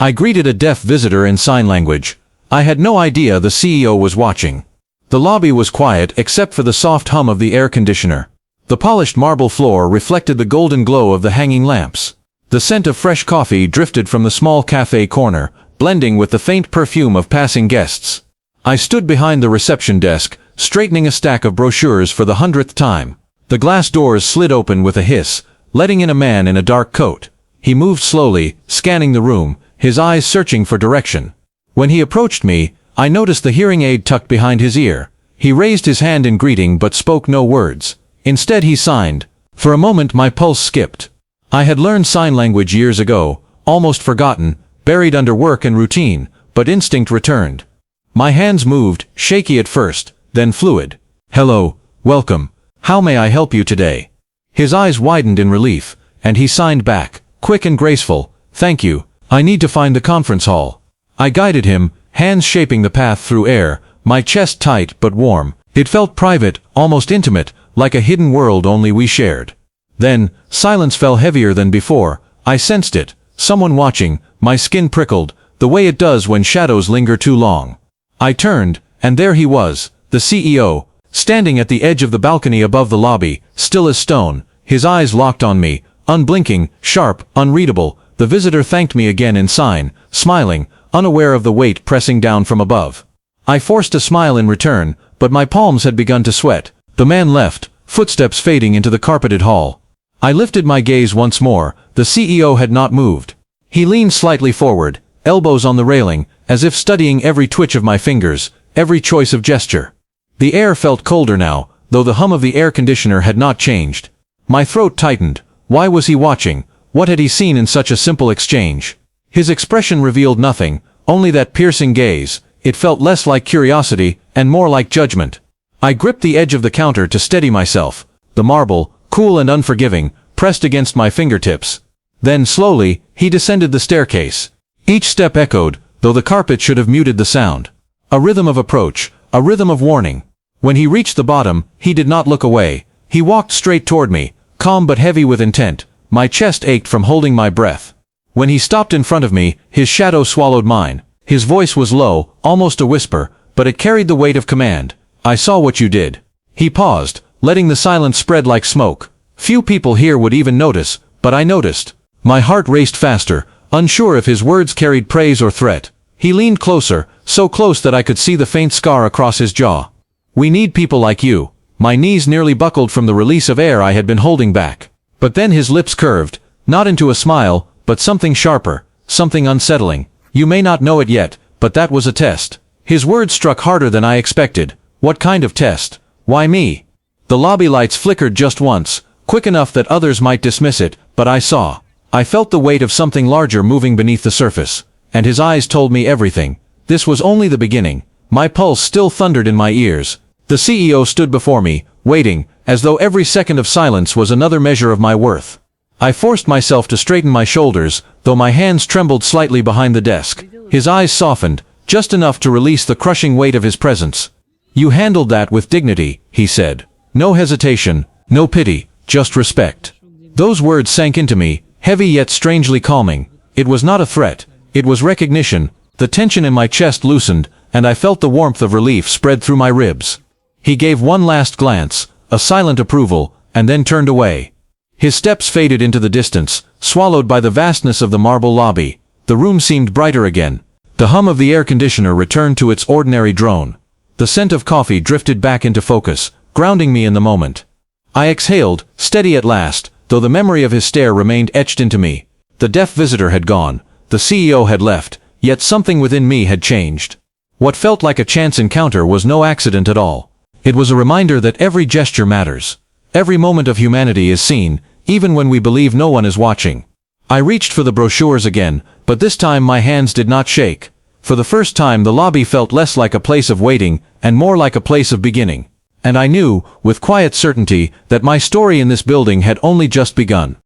I greeted a deaf visitor in sign language. I had no idea the CEO was watching. The lobby was quiet except for the soft hum of the air conditioner. The polished marble floor reflected the golden glow of the hanging lamps. The scent of fresh coffee drifted from the small cafe corner, blending with the faint perfume of passing guests. I stood behind the reception desk, straightening a stack of brochures for the 100th time. The glass doors slid open with a hiss, letting in a man in a dark coat. He moved slowly, scanning the room, his eyes searching for direction. When he approached me, I noticed the hearing aid tucked behind his ear. He raised his hand in greeting but spoke no words. Instead he signed. For a moment my pulse skipped. I had learned sign language years ago, almost forgotten, buried under work and routine, but instinct returned. My hands moved, shaky at first, then fluid. "Hello, welcome. How may I help you today?" His eyes widened in relief, and he signed back, quick and graceful, "Thank you. I need to find the conference hall." I guided him, hands shaping the path through air, my chest tight but warm. It felt private, almost intimate, like a hidden world only we shared. Then, silence fell heavier than before. I sensed it, someone watching, my skin prickled, the way it does when shadows linger too long. I turned, and there he was, the CEO, standing at the edge of the balcony above the lobby, still as stone, his eyes locked on me, unblinking, sharp, unreadable. The visitor thanked me again in sign, smiling, unaware of the weight pressing down from above. I forced a smile in return, but my palms had begun to sweat. The man left, footsteps fading into the carpeted hall. I lifted my gaze once more. The CEO had not moved. He leaned slightly forward, elbows on the railing, as if studying every twitch of my fingers, every choice of gesture. The air felt colder now, though the hum of the air conditioner had not changed. My throat tightened. Why was he watching? What had he seen in such a simple exchange? His expression revealed nothing, only that piercing gaze. It felt less like curiosity, and more like judgment. I gripped the edge of the counter to steady myself. The marble, cool and unforgiving, pressed against my fingertips. Then slowly, he descended the staircase. Each step echoed, though the carpet should have muted the sound. A rhythm of approach, a rhythm of warning. When he reached the bottom, he did not look away. He walked straight toward me, calm but heavy with intent. My chest ached from holding my breath. When he stopped in front of me, his shadow swallowed mine. His voice was low, almost a whisper, but it carried the weight of command. "I saw what you did." He paused, letting the silence spread like smoke. Few people here would even notice, but I noticed. My heart raced faster, unsure if his words carried praise or threat. He leaned closer, so close that I could see the faint scar across his jaw. "We need people like you." My knees nearly buckled from the release of air I had been holding back. But then his lips curved, not into a smile, but something sharper, something unsettling. "You may not know it yet, but that was a test." His words struck harder than I expected. What kind of test? Why me? The lobby lights flickered just once, quick enough that others might dismiss it, but I saw. I felt the weight of something larger moving beneath the surface, and his eyes told me everything. This was only the beginning. My pulse still thundered in my ears. The CEO stood before me, waiting, as though every second of silence was another measure of my worth. I forced myself to straighten my shoulders, though my hands trembled slightly behind the desk. His eyes softened, just enough to release the crushing weight of his presence. "You handled that with dignity," he said. "No hesitation, no pity, just respect." Those words sank into me, heavy yet strangely calming. It was not a threat, it was recognition. The tension in my chest loosened, and I felt the warmth of relief spread through my ribs. He gave one last glance, a silent approval, and then turned away. His steps faded into the distance, swallowed by the vastness of the marble lobby. The room seemed brighter again. The hum of the air conditioner returned to its ordinary drone. The scent of coffee drifted back into focus, grounding me in the moment. I exhaled, steady at last, though the memory of his stare remained etched into me. The deaf visitor had gone, the CEO had left, yet something within me had changed. What felt like a chance encounter was no accident at all. It was a reminder that every gesture matters. Every moment of humanity is seen, even when we believe no one is watching. I reached for the brochures again, but this time my hands did not shake. For the first time the lobby felt less like a place of waiting, and more like a place of beginning. And I knew, with quiet certainty, that my story in this building had only just begun.